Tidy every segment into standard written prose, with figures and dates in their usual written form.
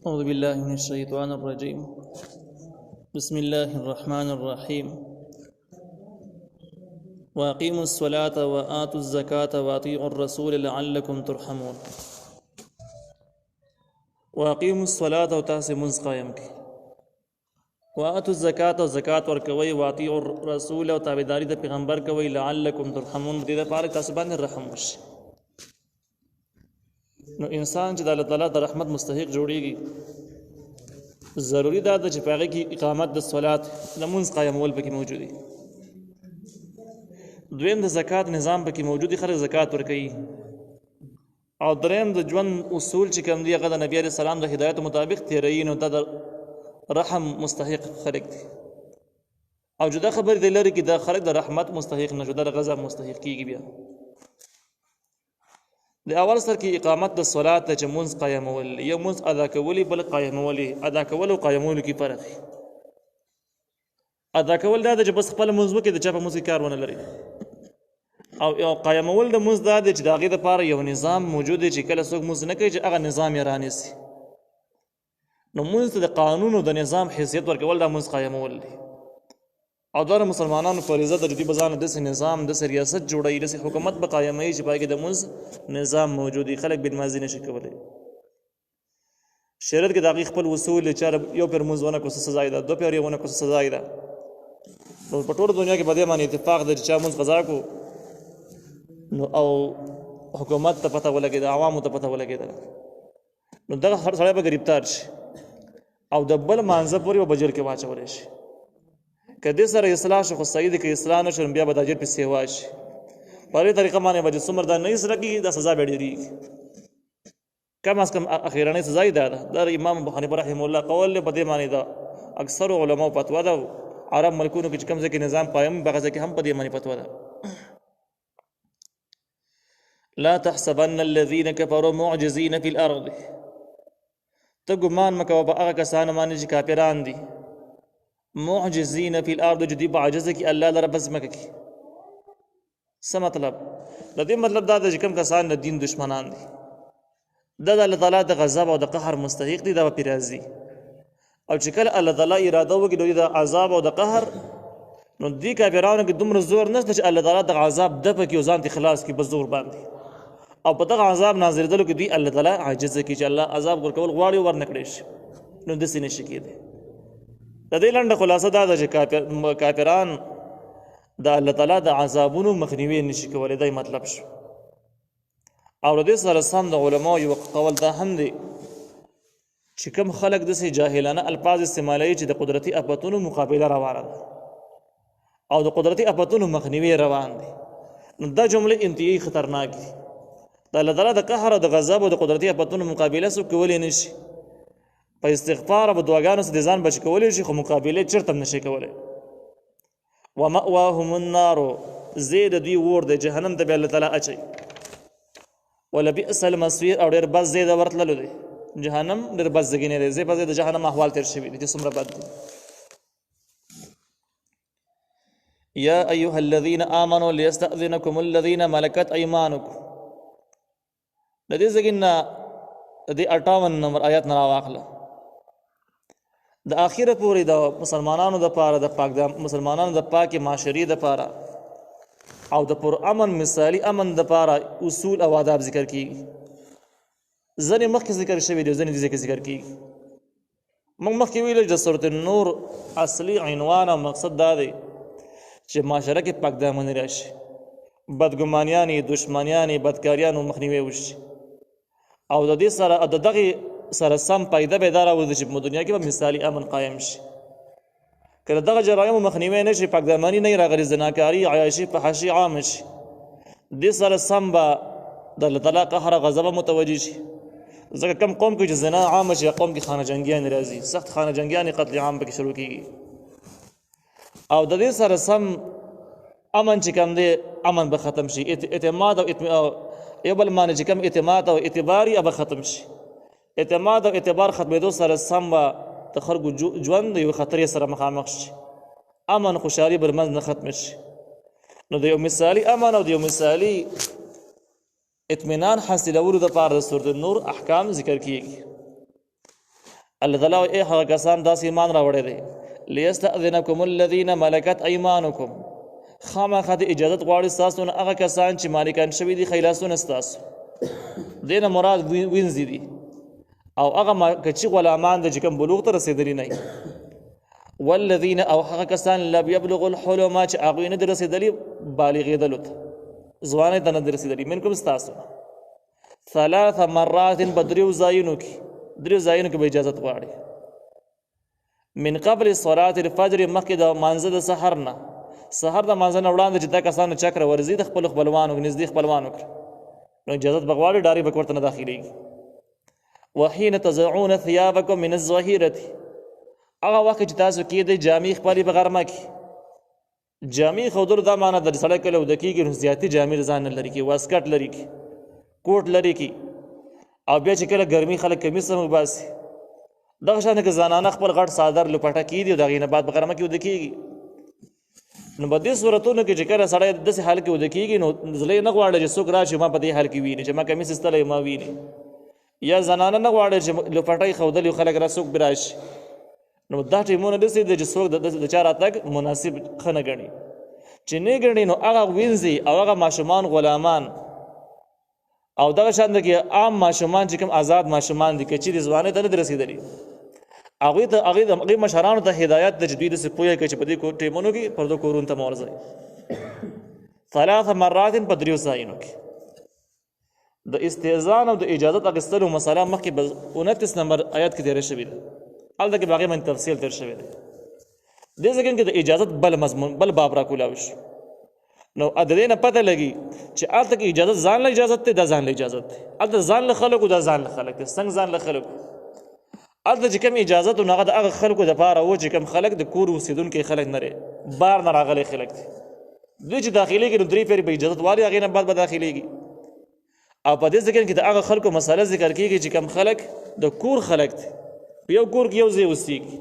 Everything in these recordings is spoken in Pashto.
أعوذ بالله من الشيطان الرجيم. بسم الله الرحمن الرحيم. وأقيموا الصلاة وآتوا الزكاة وأطيعوا الرسول لعلكم ترحمون. وأقيموا الصلاة وتاسي منز قائم کی وآتوا الزكاة وزكاة ورکوي وأطيعوا الرسول وتابعداري د پیغمبر کوي لعلكم ترحمون دې لپاره تاسو باندې رحم وشي. نو انسان چې د الله تعالی د رحمت مستحق جوړیږي ضروری ده چې په هغه کې اقامت د صلات د منځ قایمول پکې موجودي. دویم د زکات نظام پکې موجودي، خلک زکات ورکوي. او دریم د ژوند اصول چې کوم دي هغه د نبی عليه السلام د هدایت مطابق تیري، نو د رحم مستحق خلک دي. او جدا خبر دی لري کې د خلک د رحمت مستحق نه جدا د غضب مستحق کیږي. بیا د اول سر کې اقامت د صلات چې منځ قایمول، یو منځ ادا کولی بل قایمول، ادا کول او قایمول کې فرق دی. ادا کول دا چې بس خپل منځ وکړي د چا په منځ کې کار ونه لري، او قایمول د منځ دا چې د هغې دپاره یو نظام موجود دی چې کله څوک منځ نه کوي چې هغه نظام یې رانیسي. نو منځ ته د قانون او د نظام حیثیت ورکول دا منځ قایمول دی. او دا مسلمانانو فریضه ده چې دوی به ځان داسې نظام داسې ریاست جوړوي، داسې حکومت به قایموي چې په هغې کې د منځ نظام موجود وي، خلک بدمازي نشي کولی. شریعت کې د هغې خپل اصول دی، چا یو پیر منځ ونه کړو څه سزا یې ده، دو پیر یې ونه کړو څه سزا یې ده. نو په ټوله دنیا کې په دې باندې اتفاق دی چې چا منځ قضا کړو نو او حکومت ته پته ولګېده، عوامو ته پته ولګېده، نو دغه هر سړی به ګرفتار شي او د بل مانځه پورې به جیل کې واچولی شي. که دې سره اصلاح شي خو صحیح دی، که اصلاح نه شي بیا به دا جیل پسې واشي. په دې طریقه باندې به چې څومره دا نه اصلاح کېږي دا سزا به ډېرېږي. کم از کم اخرنۍ سزا یې دا ده. دا امام ابو حنیفه رحمه الله قول دی، په دې باندې دا اکثرو علماو فتوا ده. عرب ملکونو کې چې کوم ځای کې نظام قایم وي په هغه ځای کې هم په دې باندې فتوا ده. لا تحسبن الذين كفروا معجزين في الارض. ته ګمان مه کوه په هغه کسانو باندې چې کافران دي، معجزین فی الارض چې دوی په عاجزه کې الله لره په ځمکه کې. څه مطلب؟ د دې مطلب دا دی چې کوم کسان د دین دشمنان دي، دا د الله تعالی د غضب او د قهر مستحق دي، دا به پرې راځي. او چې کله الله تعالی اراده وکړي دوی د عذاب او د قهر، نو دې کافرانو کې دومره زور نشته چې الله تعالی د عذاب دفع کړي او ځان ته خلاص کړي په زور باندې. او په دغه عذاب نازلېدلو کې دوی الله تعالی عاجزه کړي چې الله عذاب ورکول غواړي ور نه کړی شي، نو داسې نشي کېدی. د دې لنډه خلاصه دا ده چې کافران د الله تعالی د عذابونو مخنیوي نشي کولی، دا مطلب شو. او د دې سره سم د علماو یو قول دا هم دی چې کوم خلک داسې جاهلانه الفاظ استعمالوي چې د قدرتي آفتونو مقابله روانه ده او د قدرتي آفتونو مخنیوي روان دی، نو دا جمله انتهایی خطرناک دي. د الله تعالی د قهر او د غضب او د قدرتي آفتونو مقابله څوک کولی نشي. په استغفار او دعاګانو سره د ځان بچ کولی شي، خو مقابله چېرته هم نشي کولی. ومأواهم النار، ځای د دوی اور دی جهنم ته به الله تعالی اچوي. ولبئس المصیر، او ډېر بد ځای د ورتللو دی جهنم، ډېر بد ځګینې دی. ځای په ځای د جهنم احوال تېر شوي دي چې څومره بد دي. یا ایها الذین آمنوا لیستأذنکم الذین ملکت ایمانکم. د دې ځای نه د دې 58 نمبر آیات نه راواخله. د آخره پورې د مسلمانانو د پاره د پاک د مسلمانانو د پاکي معاشري د پاره او د پر امن مثالی امن د پاره اصول او آداب ذکر کیږي. ځنې مخکې ذکر شوي دي، ځنې دې ذکر کیږي. موږ مخکې ویل چې سورة النور اصلي عنوان او مقصد دا دی چې معاشره کې پاک دامني راشي، بدګمانیانې، دشمنیانې، بدکاریانو مخنیوی وشي. او د دې سره د دغه سره سم پیدا به دا راوځي چې په دنیا کې به مثالي امن قایم شي. که دغه جرایمو مخنیوی نه شي، پاکدامني نه راغلي، زناکاري، عیاشي، فحاشي عام شي، دې سره سم به د الله تعالی قهر غضب متوجه شي. ځکه کم قوم کې چې زنا عام شي، قوم کې خانه جنګیان راځي، سخت خانه جنګیان قتل عام پکې شروع کېږي. او د دې سره سم امن چې کوم دی امن به ختم شي، اعتماد او یو بل معنی چې کوم اعتماد او اعتبار یې به ختم شي. اعتماد او اعتبار ختمېدو سره سم به د خلکو ژوند د یو خطرې سره مخامخ شي، امن خوشحالي به منځ نه ختم شي. نو د یو مثالي امن او د یو مثالي اطمینان حاصلولو دپاره د سورة النور احکام ذکر کیږي. الله تعالی ای هغه کسان داسې ایمان راوړی دی لیستأذنکم الذین ملکت ایمانکم خامخا د اجازت غواړي ستاسو نه هغه کسان چې مالکان شوي دي خیلاسونه ستاسو دینه مراد وینځي دي او هغه کچی غلامان د چې کوم بلوغ ته رسېدلي نه والذین او هغه کسان لم یبلغوا الحلم چې هغوی نه دي رسېدلي بالغېدلو ته ځوانۍ ته نه دي رسېدلي منکم ستاسو 3 مرات په دریو ځایونو کې به اجازت غواړي من قبل صلاة الفجر مخکې د مانځه د سحر نه سحر د مانځه نه وړاندې چې دا کسان چکره ورځي د خپلو خپلوانو نږدې خپلوانو کړه نو اجازت به غواړي ډارې به ورته نه داخلېږي وحین تضعون ثیابکم من الظهیرة هغه وخت چې تاسو کېدئ جامې خپلې په غرمه کې جامې ښودلو دا معنی د سړی کله اوده کېږي نو زیاتې جامې ځان نه لري کړي واسکټ لري کړي کوټ لري کړي او بیا چې کله ګرمي خلک کمیس هم وباسي دغه شانې که زنانه خپل غټ څادر لپټه کېږدي او د هغې نه بعد په غرمه کې اوده کېږي نو په دې صورتونو کې چې کله سړی داسې حال کې اوده کېږي نو زړه یې نه غواړي چې څوک راشي ما په دې حال کې ویني چې ما کمیس ایستلی ما ویني یا زنانه نه غواړي چې لپټه یې ښودلي خلک را څوک به راشي نو دا ټیمونه داسې دی چې څوک د چا راتګ مناسب ښه نه ګڼي چې نه ګڼي نو هغه وینځي او هغه ماشومان غلامان او دغه شان د کې عام ماشومان چې کوم آزاد ماشومان دي که چیرې ځوانۍ ته نه دي رسېدلي هغوی مشرانو ته هدایت ده چې دوی داسې پوهه کړي چې په دې ټیمونو کې پردو کورونو ته مه ورځئ 3 مرات په دریو ځایونو کې د استئذان او د اجازت اخیستلو مسله مخکې 29 نمبر آیات کې تېره شوې ده هلته کې باقي باندې تفصیل تېر شوی دی دې ځای کې د اجازت بل مضمون بل باب راکولاو شو نو د دې نه پته لګي چې هلته کې اجازت ځان له اجازت دی دا ځان له اجازت دی هلته ځان له خلکو دا ځان له خلک دی څنګه ځان له خلکو هلته چې کوم اجازت و نو هغه د هغه خلکو دپاره و چې کوم خلک د کور اوسېدونکي خلک نه دی بار نه راغلی خلک دی دوی چې داخلېږي نو 3 پیرې به اجازت والي هغې نه بعد به داخلېږي او په دې ځای کې د هغه خلکو مسله ذکر کېږي چې کوم خلک د کور خلک دی په یو کور کې یو ځای اوسېږي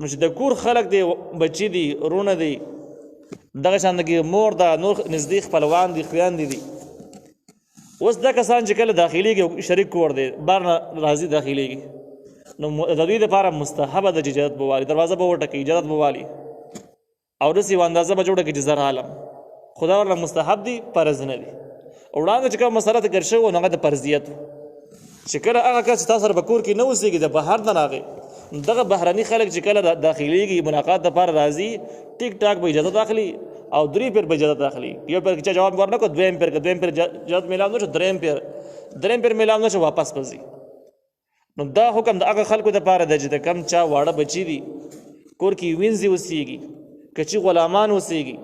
نو چې د کور خلک دی بچي دي رونه دي دغه شان کې مور ده نور نږدې خپلوان دي خویندې دي اوس دا کسان چې کله داخلېږي شریک کور دی بار نه راځي داخلېږي نو د دوی دپاره مستحبه ده چې اجازت به والي دروازه به وټکوي اجازت به والي او داسې یوه اندازه به جوړه کړي چې زر عالم خدا ورله مستحب دي فرض نه دي وړاندې چې کوم مسله ذکر شوې وه نو هغه د فرضیت چې کله هغه کس چې تا سره په کور کې نه اوسېږي د بهر نه راغی دغه بهرني خلک چې کله داخلېږي ملاقات دپاره راځي ټیک ټاک به اجازت اخلي او 3 پیر به اجازت اخلي یو پیر کې چا جواب ورنه کړو دویم پیر اجازت میلاو نه شو دریم پیر میلاو نه شو واپس به ځي نو دا حکم د هغه خلکو دپاره دی چې د کم چا واړه بچي دي کور کې وینځي اوسېږي که چې غلامان اوسېږي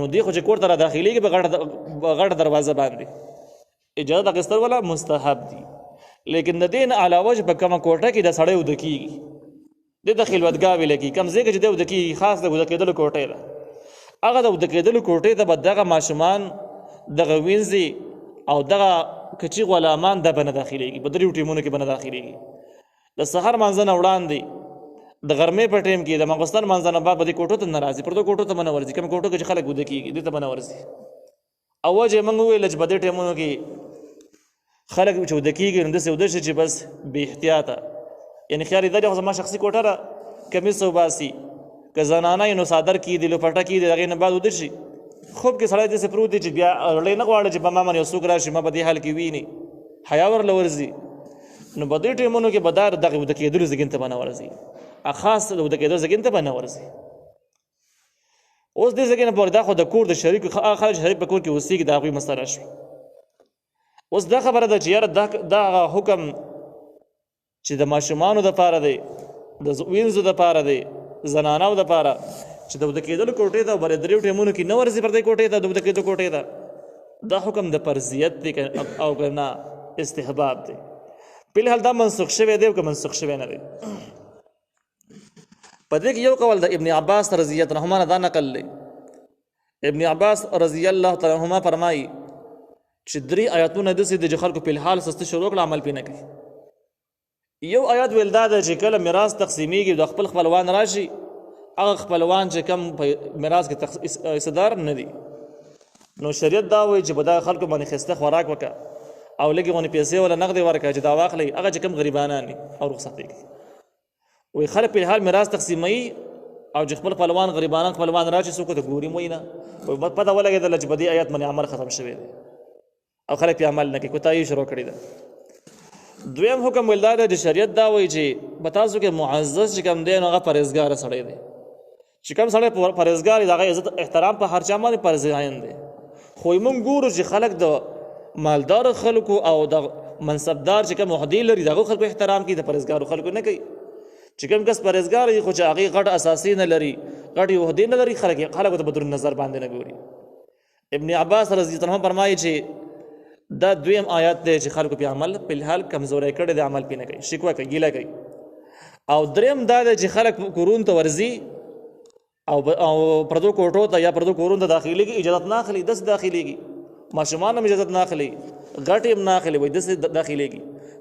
نو دی خو چې کور ته را داخلېږي په غټه دروازه باندې اجازت اخیستل والا مستحب دي لیکن د دې نه علاوه چې په کومه کوټه کې د سړی اوده کېږي دې ته خلوتګاه ویله کېږي کوم ځای کې چې دی اوده کېږي خاص د اوده کېدلو کوټې ده هغه د اوده کېدلو کوټې ته به دغه ماشومان دغه وینځي او دغه کچي غلامان ده به نه داخلېږي په دریو ټیمونو کې به نه داخلېږي د سحر مانځه نه وړاندې د غرمې په ټیم کې د ماخوستن مانځه نه بعد به دې کوټو ته نه راځي پر دې کوټو ته به نه ورځي کوم کوټو کې چې خلک اوده کېږي دې ته به نه ورځي او وجه یې موږ وویل چې په دې ټیمونو کې خلک چې اوده کېږي نو داسې اوده شي چې بس بې احتیاطه یعنې خیال یې دا دی خو زما شخصي کوټه ده کمیس وباسي که زنانه یې نو څادر کېږدي لپټه کېږدي د هغې نه بعد اوده شي خوب کې سړی داسې پروت دی چې بیا زړی نه غواړي چې په ما باندې یو څوک راشي ما په دې حال کې ویني حیا ورله ورځي نو په دې ټیمونو کې به دا دغه اوده کېدلو زګین ته به نه ورځي خاص د اوده کېدو زګین ته به نه ورځي اوس دې زګین پورې دا خو د کور د شریکو خلک شریک په کور کې اوسېږي د هغوی مسله شوه اوس دا خبره ده چې یاره دا هغه حکم چې د ماشومانو دپاره دی د وینځو دپاره دی زنانو دپاره چې د اوده کېدلو کوټې ته بلې دریو ټیمونو کې نه ورځي پر دې کوټې ته د اوده کېدو کوټې ته دا حکم د فرضیت دی او که نه استحباب دی فلحال دا منسوخ شوی دی او که منسوخ شوی نه دی په دې کې یو قول د ابن عباس رضی الله عنهما نه دا نقل دی ابن عباس رضی الله تعالی عنهما فرمایي چې 3 آیاتونه داسې دي چې خلکو فلحال سسته شروع کړه عمل پې نه کوي یو آیات ویل دا ده چې کله میراث تقسیمیږي د خپل خپلوان راشي هغه خپلوان چې کم په میراث کې حصهدار نه دي نو شریعت دا وایي چې په دغه خلکو باندې ښایسته خوراک وکړه او لګي غونې پیسې ولا نقد ورکړه چې دا واخلي هغه چې کم غریبانان دي او رخصت کړي. وی خلک په حال میراث تقسیمي او چې خپل خپلوان غریبانان خپلوان راشي څوک ته ګوري مو نه وي پته ولګېدله چې په دې آیات باندې عمل ختم شوی دی او خلک پې عمل نه کوي کوتاهي شروع کړې ده. دویم حکم ویل دا دی چې شریعت دا وایي چې په تاسو کې معزز چې کوم دی نو هغه پرهیزګاره سړی دی. چې کوم سړی پرهیزګار دی د هغه عزت احترام په هر چا باندې فرض عین دی. خو موږ ګورو چې خلک د مالدار خلکو او د منصبدار چې کوم عہدې لري د هغو خلکو احترام کوي د پرهیزګارو خلکو نه کوي. چې کوم کس پرهیزګار وي خو چې هغې غټ اساسي نه لري غټې عہدې نه لري خلکو ته بدون نظر باندې نه ګوري. ابن عباس رضی الله عنه فرمایي چې دا دویم آیات دی چې خلکو په عمل په الحال کمزوری کړی دی عمل پې نه کوي شکوه کوي ګیله کوي. او دریم دا دی چې خلک کورونو ته ورځي او پردو کوټو ته یا پردو کورونو ته داخلېږي اجازت نه اخلي داسې داخلېږي. ماشومان هم اجازت نه اخلي غټ هم نه اخلي وایي داسې داخلېږي.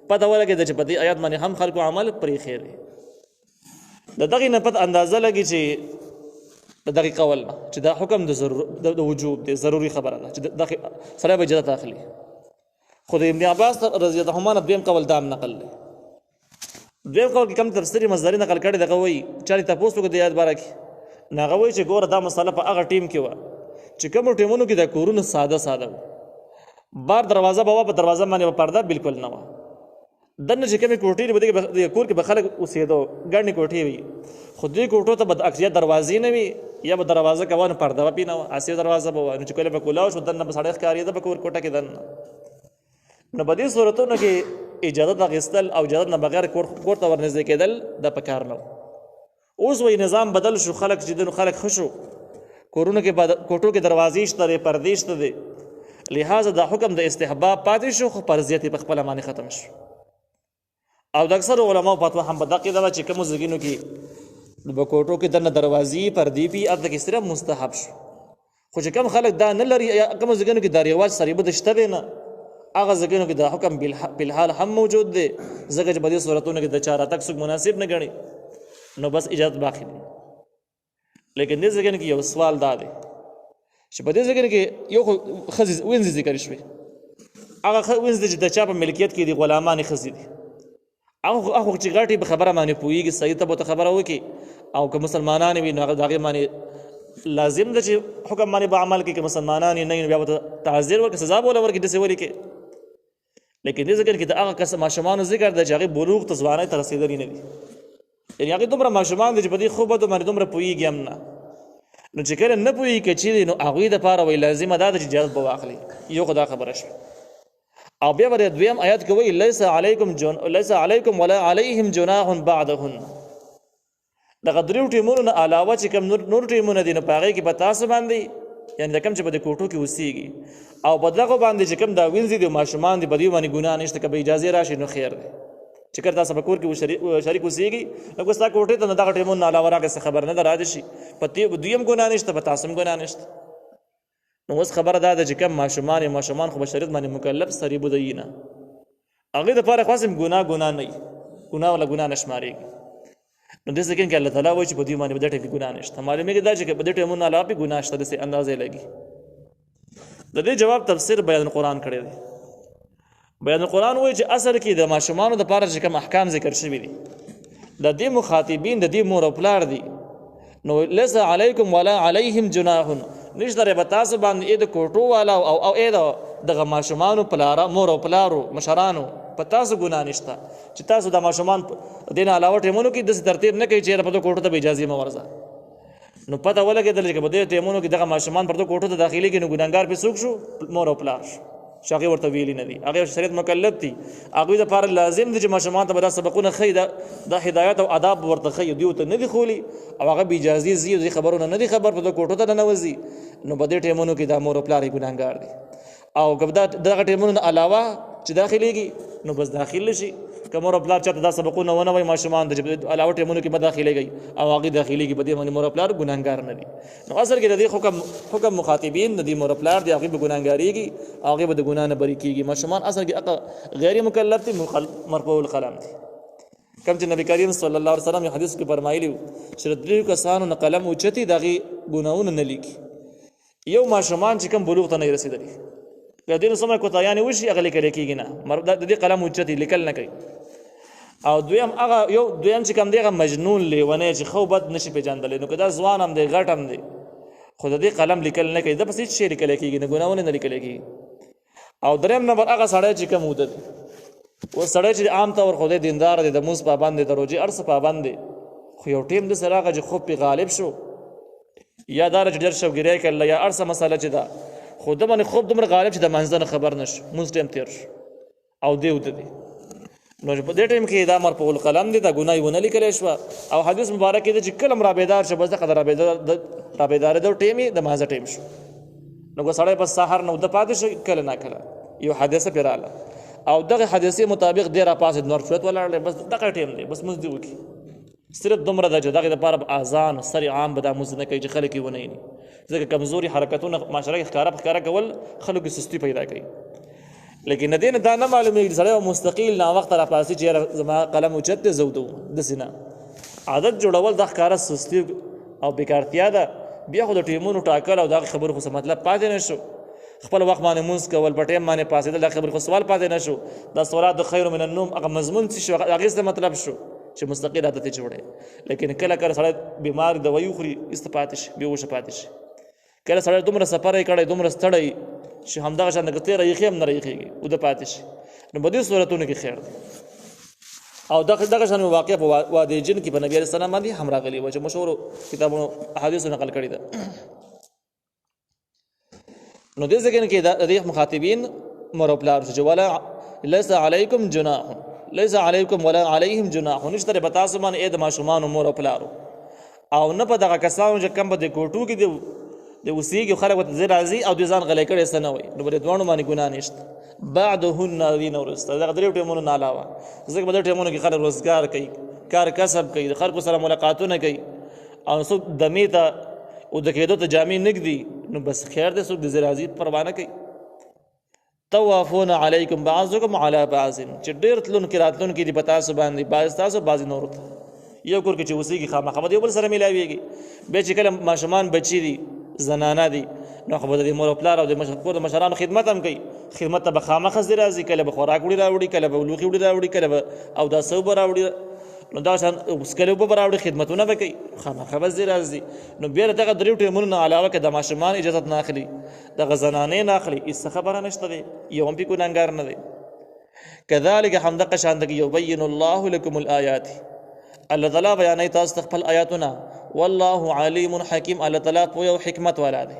پته ولګېده چې په دې آیات باندې هم خلکو عمل پرېښی دی. د دغې نه پته اندازه لګي چې د دغې قول نه چې دا حکم د وجوب دی ضروري خبره ده چې سړی به اجازت اخلي. خو د ابن عباس رضی الله عنه دویم قول دا هم نقل دی. دویم قول کې کم تفسیري مصدري نقل کړی دغه وایي چا دې تپوس وکړو د آیات باره کې نو هغه وایي چې ګوره دا مسله په هغه ټیم کې وه چې کومو ټیمونو کې د کورونه ساده وو. بار دروازه به وه په دروازه باندې به پرده بالکل نه وه. دننه چې کومې کوټې دي په کور کې به خلک اوسېدو ګڼې کوټې وي خو دې کوټو ته به د اکثریت دروازې نه وي یا به دروازه کوه نو پرده به پې نه وه اسې دروازه به وه نو چې کله به کولاو شو دننه به سړی ښکارېده په کور کوټه کې دننه. نو په دې صورتونو کې اجازت اخیستل او اجازت نه بغیر کور ته ورنږدې کېدل دا په کار نه و. اوس وایي نظام بدل شو خلک چې نو خلک ښه شو کورونو کې کوټو کې دروازې شته دی پردې شته دی لہذا دا حکم د استحباب پاتې شو خو فرضیت یې په خپله باندې ختم شو. او د اکثر علماو فتوا هم په دقې ده چې کومو ځایونو کې په کوټو کې دننه دروازې پردې وي هلته کې صرف مستحب شو. خو چې کوم خلک دا نه لري یا کومو ځایونو کې دا رواج سریبه شته دی نه هغه ځایونو کې دا حکم بالحال هم موجود دی ځکه چې په دې صورتونو کې د چا راتګ څوک مناسب نه ګڼي نو بس اجازت باقي دی. لیکن دې ځایونو کې یو سوال دا دی چې په دې ځایونو کې یو خو ښځې وینځې ذکر شوې هغه وینځې چې د چا په ملکیت کې دي غلامانې ښځې دي هغه چې غټې په خبره باندې پوهېږي صحیح ته به ورته خبره وکړي او که مسلمانان وي نو هغه د هغې باندې لازم ده چې حکم باندې به عمل کوي که مسلمانان یې نه وي نو بیا به ورته تعزیر ورکړي سزا به وله ورکړي داسې ولیکې. لیکن دې ذکر کې د هغه کس ماشومانو ذکر ده چې هغې بلوغ ته ځوانۍ ته رسېدلي نه دي یعنې هغې دومره ماشومان دي چې په دې ښو بدو باندې دومره پوهېږي هم نه نو چې کله نه پوهېږي که چیرې نو هغوی دپاره وایي لازمه دا ده چې اجازت به واخلي. یو خو دا خبره شوه. او بیا به دویم آیات کې وایي لیس علیکم ولا علیهم جناح بعدهن. دغه دریو ټیمونو نه علاوه چې کوم نور ټیمونه دي نو په هغې کې په تاسو باندې یعنې د کوم چې په دې کوټو کې اوسېږي او په دغو باندې چې کوم دا وینځي دي ماشومان دي په دې باندې ګناه نشته که به اجازې راشي نو خیر دی. چې کله تاسو په کور کې شریک اوسېږي نو که ستا کوټې ته نه دغه ټیمونو نه علاوه راغی څه خبر نه ده رادې شي په دویم ګناه نشته په تاسو هم ګناه نشته. نو اوس خبره دا ده چې کوم ماشومان خو په شریعت باندې مکلف سري بودیي نه هغې دپاره خو هسې ګناه نه وي ګناه ولا ګناه نه شمارېږي. نو داسې کې الله تعالی وایي چې په دوی باندې په دې ټیم کې ګناه نشته. معلومېږي دا چې په دې ټیمونو علاوه پې ګناه شته داسې اندازې لګي. د دې جواب تفسیر بیان القرآن کړی دی. بیان القرآن وایي چې اصل کې د ماشومانو دپاره چې کوم احکام ذکر شوي دي د دې مخاطبین د دې مور او پلار دي نو لیس علیکم ولا علیهم جناح نشته دی په تاسو باندې د کوټو والا او دغه ماشومانو مور او پلارو مشرانو په تاسو ګناه نشته چې تاسو د ماشومان دې نه علاوه ټیمونو کې داسې ترتیب نه کوي چې په دې کوټو ته به اجازې مه ورځه. نو پته ولګېدله چې په دې ټیمونو کې دغه ماشومان پر دې کوټو ته داخلېږي نو ګناهګار پې څوک شو مور او پلار شو چې هغې ورته ویلي نه دي هغې شریعت مکلف دي هغوی دپاره لازم دي چې ماشومان ته به دا سبقونه ښیي دا هدایت او آداب ورته ښیي دوی ورته نه دي ښولي او هغه بې اجازې ځي او دې خبرونه نه دي خبر په دې کوټو ته ننوځي نو په دې ټیمونو کې دا مور او پلار یې ګناهګار دي. او که دغه ټیمونو نه علاوه چې داخلېږي نو بس داخل شي که مور او پلار چاته دا سبقونه ونه وایي ماشومان د علاوه ټیمونو کې به داخلېږي او هغې داخلېږي په دې باندې مور او پلار ګناهګار نه دي. نو اصل کې د دې حکم مخاطبین د دې مور او پلار دي هغوی به ګناهګارېږي او هغې به د ګناه نه بري کېږي. ماشومان اصل کې غیر مکلف دي مرفوع القلم دي. کوم چې نبی کریم صلی الله علیه وسلم یو حدیث کې فرمایلي چې د دریو کسانو نه قلم اوچتي د هغې ګناهونه نه لیکي. یو ماشومان چې کوم بلوغ ته نه رسېدلي که دې سمه کوتاهیانې وشي هغه لیکل کېږي نه، د دې قلم اوچتې لیکل نه کوي. او دویم چې کوم دی هغه مجنون لیونی چې خو بد نشي پېژندلی، نو که دا ځوان هم دی غټ هم دی خو د دې قلم لیکل نه کوي، د پس هېڅ شی لیکلی کېږي نه، ګناهونه نه لیکلی کېږي. او دریم نمبر هغه سړی چې کوم وده دی، اوس سړی چې عام طور خو دی دیندار دی، د مونځ پابند دی، د روژې هر څه پابند دی، خو یو ټیم داسې راغی چې خوب پې غالب شو، یا دا چې ډېر شوګیری کړله، یا هر څه مسله چې ده، خو ده باندې خوب دومره غالب چې د منځه نه خبر نه شو، مونځ ټیم تېر شو او دی وده دی. نو په دې ټیم کې دا مرفوع القلم دی، دا ګناه یې ونه لیکلی شوه. او حدیث مبارک کې دی چې کله هم رابېدار شه بس دغه د رابېدارېدو ټیم یې د مازه ټیم شو. نو که سړی بس سهار نه وده پاتې شي کله نه کله یو حادثه پرې راغله او دغه حادثې مطابق دی راپاڅېد، نور شوت ولاړ دی، بس دغه ټیم دی، بس مونځ دې وکړي. صرف دومره ده چې دغې دپاره اذان سر عام به دا مونځ نه کوي چې خلک یې ونه ویني، ځکه کمزوري حرکتونه معاشره کې ښکاره کول خلکو کې سستي پیدا کوي. لیکن دې نه دا نه معلومېږي سړی به مستقیل ناوخته راپاڅي چې یاره زما قلم اوچت دی زه ودوم، داسې نه. عادت جوړول دا ښکاره سستي او بیکارتیا ده. بیا خو د ټیمونو ټاکل او دغه خبرو خو څه مطلب پاتې نه شو، خپل وخت باندې مونځ کول، په ټیم باندې پاڅېدل، دا خبرې خو سوال پاتې نه شو. دا صلات خیر من النوم هغه مضمون څه شو، هغې څه مطلب شو چې مستقل عادت یې جوړی. لیکن کله کله سړی بیمار دوایي وخوري ایسته پاتې شي، بېهوشه پاتې شي. کله سړی دومره سفر یې کړی دومره ستړی چې همدغه شان که تېره یخي هم نه رایخېږي وده پاتې شي، نو په دې صورتونو کې خیر دی. او دغه شان واقع په وادي جن کې په نبي علیه السلام باندې هم راغلی و چې مشهورو کتابونو احادیثو نقل کړي ده. نو دې ځای کې د دې مخاطبین مور او پلار چې ولا لیس علیکم جناح، لیس علیکم ولا علیهم جناح، نشته په تاسو باندې د ماشومانو مور او پلارو، او نه په دغه کسانو چې کم په دې کوټو کې د اوسېږي خلک ورته ځای راځي او دوی ځان غلی کړی څه نه وایي، نو په دې دواړو باندې ګناه نشته. بعدهن دې نه وروسته دغه درېو ټیمونو نه علاوه، ځکه په دې ټیمونو کې خلک روزګار کوي، کار کسب کوي، د خلکو سره ملاقاتونه کوي، او څوک دمې ته اوده کېدو ته جامې نه ږدي، نو بس خیر دی، څوک د ځای راځي پروا نه کوي. طوافون علیکم بعضکم علی بعض، چې ډېر تلونکي راتلونکي دي په تاسو باندې، بعض تاسو بعضې نورو ته. یو کور کې چې اوسېږي خامخا به د یو بل سره میلاویږي. بیا چې کله ماشومان بچي دي زنانه دي نو خو به د مور او پلار او د مشرانو خدمت هم کوي، خدمت ته به خامخا ځای راځي، کله به خوراک وړي راوړي، کله به لوښي وړي راوړي، کله به اوداسه اوبه راوړي، نو دغه شان کله اوبه به راوړي، خدمتونه به کوي، خامخا به ځای راځي. نو بیا له دغه درېو ټیمونو نه علاوه که د ماشومان اجازت نه اخلي، دغه زنانې نه اخلي، هېڅ خبره نشته دی، یو هم پې ګناهګار نه دی. کذلک همدغه شان دی یبین الله لکم الآیات، الله تعالی بیانوي تاسو ته خپل آیاتونه، والله علیم حکیم، الله تعالی پوهه او حکمت والا دی.